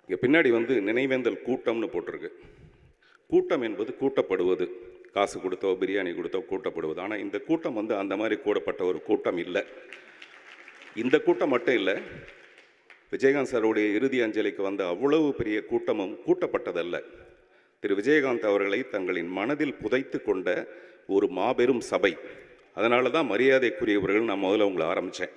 இங்கே பின்னாடி நினைவேந்தல் கூட்டம்னு போட்டிருக்கு. கூட்டம் என்பது கூட்டப்படுவது, காசு கொடுத்தோ பிரியாணி கொடுத்தோ கூட்டப்படுவது. ஆனால் இந்த கூட்டம் அந்த மாதிரி கூடப்பட்ட ஒரு கூட்டம் இல்லை. இந்த கூட்டம் மட்டும் இல்லை, விஜயகாந்த் சாருடைய இறுதி அஞ்சலிக்கு வந்த அவ்வளவு பெரிய கூட்டமும் கூட்டப்பட்டதல்ல. திரு விஜயகாந்த் அவர்களை தங்களின் மனதில் புதைத்து கொண்ட ஒரு மாபெரும் சபை. அதனால தான் மரியாதைக்குரியவர்கள் நான் முதல்ல உங்களை ஆரம்பித்தேன்.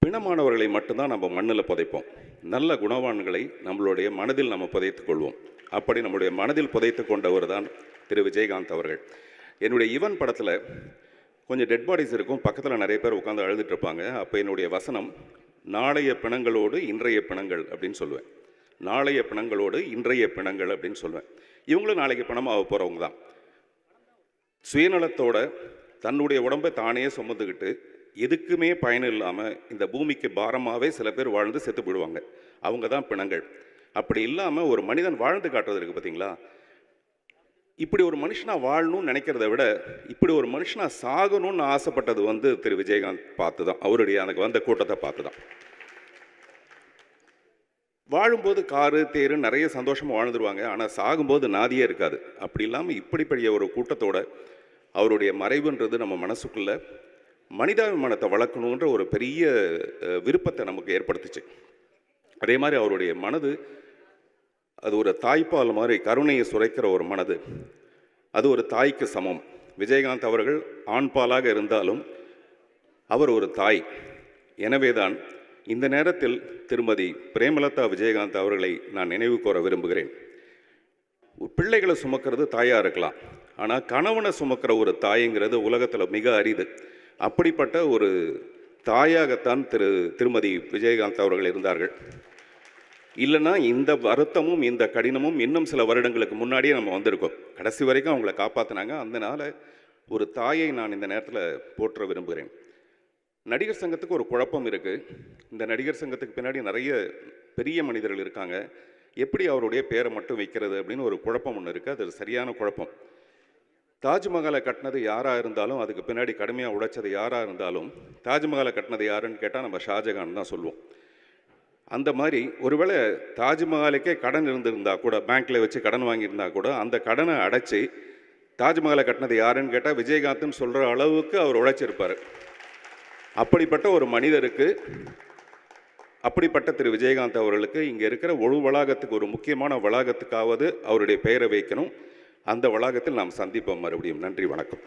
பிணமானவர்களை மட்டும்தான் நம்ம மண்ணில் புதைப்போம். நல்ல குணவான்களை நம்மளுடைய மனதில் நம்ம புதைத்து கொள்வோம். அப்படி நம்முடைய மனதில் புதைத்து கொண்டவர் தான் திரு விஜயகாந்த் அவர்கள். என்னுடைய ஈவன் படத்தில் கொஞ்சம் டெட் பாடிஸ் இருக்கும், பக்கத்தில் நிறைய பேர் உட்காந்து அழுதுட்டு இருப்பாங்க. அப்போ என்னுடைய வசனம் நாளைய பிணங்களோடு இன்றைய பிணங்கள் அப்படின்னு சொல்லுவேன். நாளைய பிணங்களோடு இன்றைய பிணங்கள் அப்படின்னு சொல்லுவேன். இவங்களும் நாளைக்கு பிணமாக போகிறவங்க தான். சுயநலத்தோட தன்னுடைய உடம்பை தானே சுமந்துக்கிட்டு எதுக்குமே பயன் இல்லாமல் இந்த பூமிக்கு பாரமாகவே சில பேர் வாழ்ந்து செத்து போயிடுவாங்க. அவங்க தான் பிணங்கள். அப்படி இல்லாமல் ஒரு மனிதன் வாழ்ந்து காட்டுறது இருக்குது பார்த்தீங்களா? இப்படி ஒரு மனுஷனாக வாழணும்னு நினைக்கிறத விட இப்படி ஒரு மனுஷனாக சாகணும்னு ஆசைப்பட்டது திரு விஜயகாந்த் பார்த்து தான், அவருடைய எனக்கு வந்த கூட்டத்தை பார்த்து தான். வாழும்போது காரு தேரு நிறைய சந்தோஷமாக வாழ்ந்துருவாங்க, ஆனால் சாகும்போது நாதியே இருக்காது. அப்படி இல்லாமல் இப்படிப்படிய ஒரு கூட்டத்தோட அவருடைய மறைவுன்றது நம்ம மனசுக்குள்ளே மனிதாபிமானத்தை வளர்க்கணுன்ற ஒரு பெரிய விருப்பத்தை நமக்கு ஏற்படுத்துச்சு. அதே மாதிரி அவருடைய மனது அது ஒரு தாய்ப்பால் மாதிரி கருணையை சுரைக்கிற ஒரு மனது. அது ஒரு தாய்க்கு சமம். விஜயகாந்த் அவர்கள் ஆண்பாலாக இருந்தாலும் அவர் ஒரு தாய். எனவே தான் இந்த நேரத்தில் திருமதி பிரேமலதா விஜயகாந்த் அவர்களை நான் நினைவு கூற விரும்புகிறேன். பிள்ளைகளை சுமக்கிறது தாயாக இருக்கலாம், ஆனால் கணவனை சுமக்கிற ஒரு தாய்ங்கிறது உலகத்தில் மிக அரிது. அப்படிப்பட்ட ஒரு தாயாகத்தான் திருமதி விஜயகாந்த் அவர்கள் இருந்தார்கள். இல்லைன்னா இந்த வருத்தமும் இந்த கடினமும் இன்னும் சில வருடங்களுக்கு முன்னாடியே நம்ம வந்திருக்கோம். கடைசி வரைக்கும் அவங்கள காப்பாற்றினாங்க. அதனால ஒரு தாயை நான் இந்த நேரத்தில் போற்ற விரும்புகிறேன். நடிகர் சங்கத்துக்கு ஒரு குழப்பம் இருக்குது. இந்த நடிகர் சங்கத்துக்கு பின்னாடி நிறைய பெரிய மனிதர்கள் இருக்காங்க. எப்படி அவருடைய பேரை மட்டும் வைக்கிறது அப்படின்னு ஒரு குழப்பம் ஒன்று இருக்குது. அது சரியான குழப்பம். தாஜ்மஹாலை கட்டினது யாராக இருந்தாலும், அதுக்கு பின்னாடி கடுமையாக உழைச்சது யாராக இருந்தாலும், தாஜ்மஹாலை கட்டினது யாருன்னு கேட்டால் நம்ம ஷாஜகான் தான் சொல்லுவோம். அந்த மாதிரி ஒருவேளை தாஜ்மஹாலுக்கே கடன் இருந்திருந்தா கூட, பேங்க்கில் வச்சு கடன் வாங்கியிருந்தா கூட, அந்த கடனை அடைச்சி தாஜ்மஹாலை கட்டினது யாருன்னு கேட்டால் விஜயகாந்த்னு சொல்கிற அளவுக்கு அவர் உழைச்சிருப்பார். அப்படிப்பட்ட ஒரு மனிதருக்கு, அப்படிப்பட்ட திரு விஜயகாந்த் அவர்களுக்கு இங்கே இருக்கிற ஒரு வளாகத்துக்கு, ஒரு முக்கியமான வளாகத்துக்காவது அவருடைய பெயரை வைக்கணும். அந்த வளாகத்தில் நாம் சந்திப்போம் மறுபடியும். நன்றி, வணக்கம்.